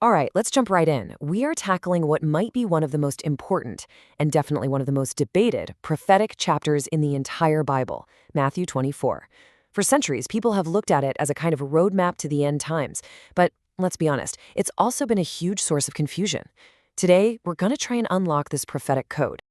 All right, let's jump right in. We are tackling what might be one of the most important, and definitely one of the most debated, prophetic chapters in the entire Bible, Matthew 24. For centuries, people have looked at it as a kind of roadmap to the end times. But let's be honest, it's also been a huge source of confusion. Today, we're going to try and unlock this prophetic code.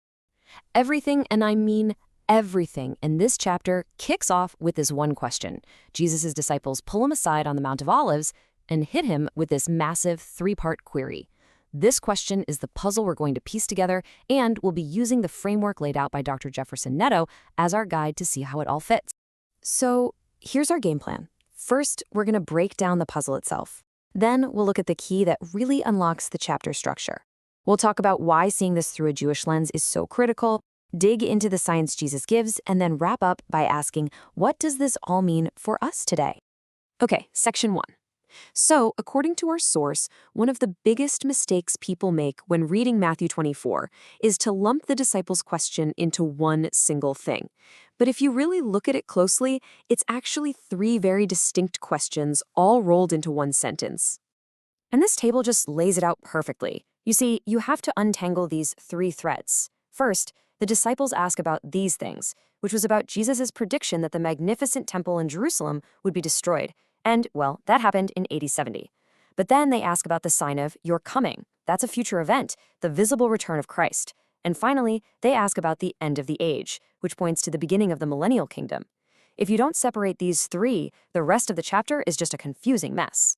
Everything, and I mean everything, in this chapter kicks off with this one question. Jesus' disciples pull him aside on the Mount of Olives and hit him with this massive three-part query. This question is the puzzle we're going to piece together, and we'll be using the framework laid out by Dr. Jefferson Netto as our guide to see how it all fits. So here's our game plan. First, we're going to break down the puzzle itself. Then we'll look at the key that really unlocks the chapter structure. We'll talk about why seeing this through a Jewish lens is so critical, dig into the science Jesus gives, and then wrap up by asking, what does this all mean for us today? Okay, section 1. So, according to our source, one of the biggest mistakes people make when reading Matthew 24 is to lump the disciples' question into one single thing. But if you really look at it closely, it's actually 3 very distinct questions all rolled into one sentence. And this table just lays it out perfectly. You see, you have to untangle these 3 threads. First, the disciples ask about these things, which was about Jesus' prediction that the magnificent temple in Jerusalem would be destroyed. And, well, that happened in AD 70. But then they ask about the sign of your coming. That's a future event, the visible return of Christ. And finally, they ask about the end of the age, which points to the beginning of the millennial kingdom. If you don't separate these 3, the rest of the chapter is just a confusing mess.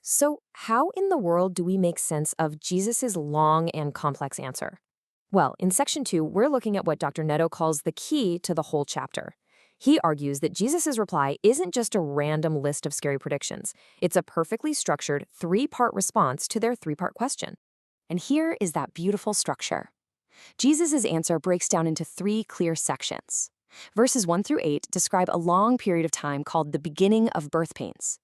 So, how in the world do we make sense of Jesus' long and complex answer? Well, in section 2, we're looking at what Dr. Netto calls the key to the whole chapter. He argues that Jesus' reply isn't just a random list of scary predictions. It's a perfectly structured 3-part response to their 3-part question. And here is that beautiful structure. Jesus' answer breaks down into 3 clear sections. Verses 1 through 8 describe a long period of time called the beginning of birth pains.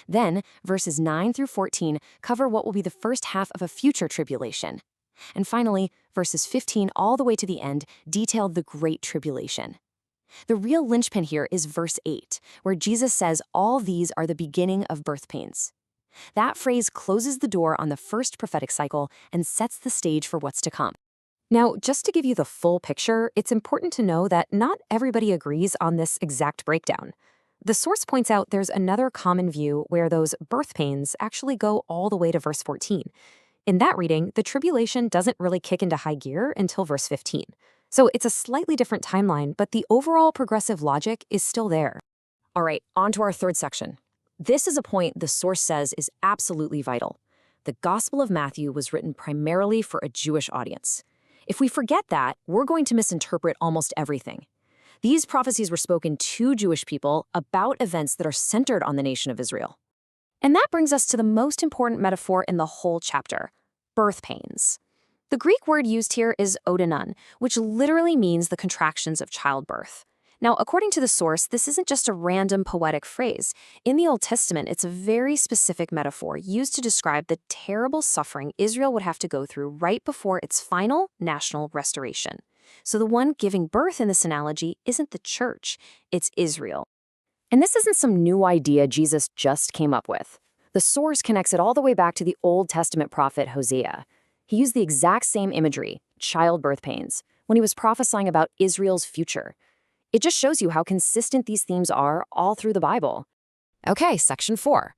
Then, verses 9 through 14 cover what will be the first half of a future tribulation. And finally, verses 15 all the way to the end detail the Great Tribulation. The real linchpin here is verse 8, where Jesus says all these are the beginning of birth pains. That phrase closes the door on the first prophetic cycle and sets the stage for what's to come. Now, just to give you the full picture, it's important to know that not everybody agrees on this exact breakdown. The source points out there's another common view where those birth pains actually go all the way to verse 14. In that reading, the tribulation doesn't really kick into high gear until verse 15. So it's a slightly different timeline, but the overall progressive logic is still there. All right, on to our 3rd section. This is a point the source says is absolutely vital. The Gospel of Matthew was written primarily for a Jewish audience. If we forget that, we're going to misinterpret almost everything. These prophecies were spoken to Jewish people about events that are centered on the nation of Israel. And that brings us to the most important metaphor in the whole chapter, birth pains. The Greek word used here is odenon, which literally means the contractions of childbirth. Now, according to the source, this isn't just a random poetic phrase. In the Old Testament, it's a very specific metaphor used to describe the terrible suffering Israel would have to go through right before its final national restoration. So the one giving birth in this analogy isn't the church, it's Israel. And this isn't some new idea Jesus just came up with. The source connects it all the way back to the Old Testament prophet Hosea. He used the exact same imagery, childbirth pains, when he was prophesying about Israel's future. It just shows you how consistent these themes are all through the Bible. Okay, section 4.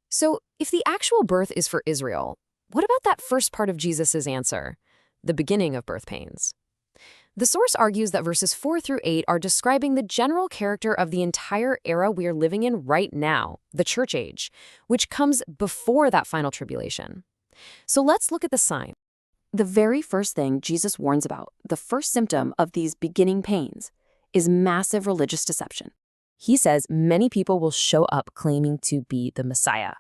So, if the actual birth is for Israel, what about that first part of Jesus' answer, the beginning of birth pains? The source argues that verses 4 through 8 are describing the general character of the entire era we are living in right now, the church age, which comes before that final tribulation. So let's look at the sign. The very first thing Jesus warns about, the first symptom of these beginning pains, is massive religious deception. He says many people will show up claiming to be the Messiah.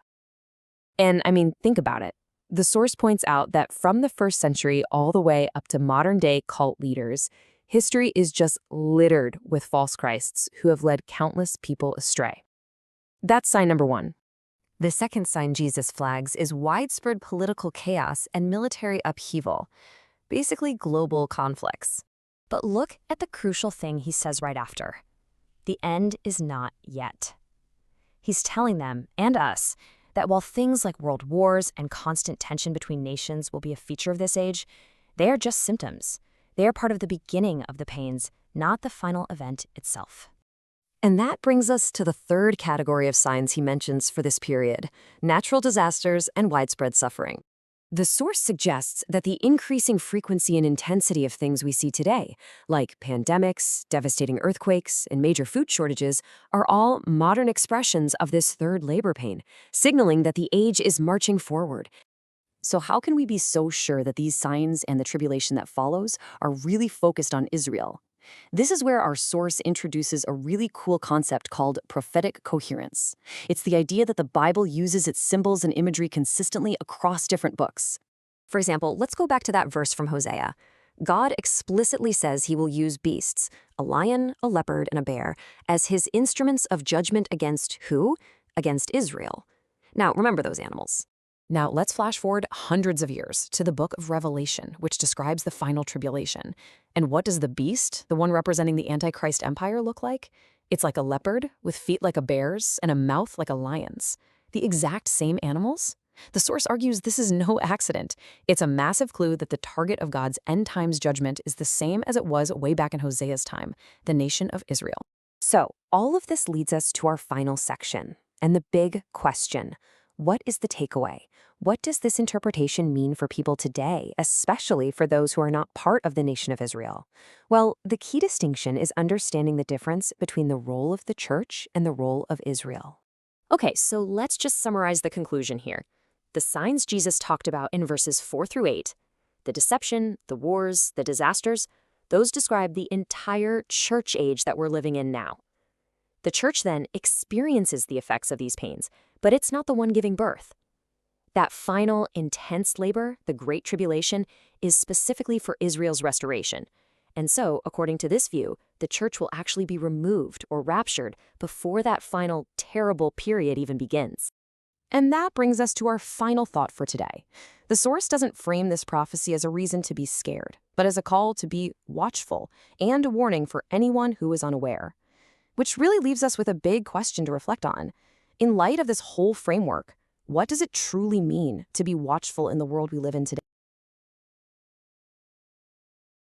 And I mean, think about it. The source points out that from the 1st century all the way up to modern-day cult leaders, history is just littered with false Christs who have led countless people astray. That's sign number 1. The second sign Jesus flags is widespread political chaos and military upheaval, basically global conflicts. But look at the crucial thing he says right after. The end is not yet. He's telling them, and us, that while things like world wars and constant tension between nations will be a feature of this age, they are just symptoms. They are part of the beginning of the pains, not the final event itself. And that brings us to the third category of signs he mentions for this period: natural disasters and widespread suffering. The source suggests that the increasing frequency and intensity of things we see today, like pandemics, devastating earthquakes, and major food shortages, are all modern expressions of this third labor pain, signaling that the age is marching forward. So how can we be so sure that these signs and the tribulation that follows are really focused on Israel? This is where our source introduces a really cool concept called prophetic coherence. It's the idea that the Bible uses its symbols and imagery consistently across different books. For example, let's go back to that verse from Hosea. God explicitly says he will use beasts, a lion, a leopard, and a bear, as his instruments of judgment against who? Against Israel. Now, remember those animals. Now, let's flash forward hundreds of years to the book of Revelation, which describes the final tribulation. And what does the beast, the one representing the Antichrist empire, look like? It's like a leopard, with feet like a bear's and a mouth like a lion's. The exact same animals? The source argues this is no accident. It's a massive clue that the target of God's end times judgment is the same as it was way back in Hosea's time, the nation of Israel. So, all of this leads us to our final section, and the big question. What is the takeaway? What does this interpretation mean for people today, especially for those who are not part of the nation of Israel? Well, the key distinction is understanding the difference between the role of the church and the role of Israel. Okay, so let's just summarize the conclusion here. The signs Jesus talked about in verses 4 through 8, the deception, the wars, the disasters, those describe the entire church age that we're living in now. The church then experiences the effects of these pains, but it's not the one giving birth. That final, intense labor, the Great Tribulation, is specifically for Israel's restoration. And so, according to this view, the church will actually be removed or raptured before that final, terrible period even begins. And that brings us to our final thought for today. The source doesn't frame this prophecy as a reason to be scared, but as a call to be watchful and a warning for anyone who is unaware. Which really leaves us with a big question to reflect on. In light of this whole framework, what does it truly mean to be watchful in the world we live in today?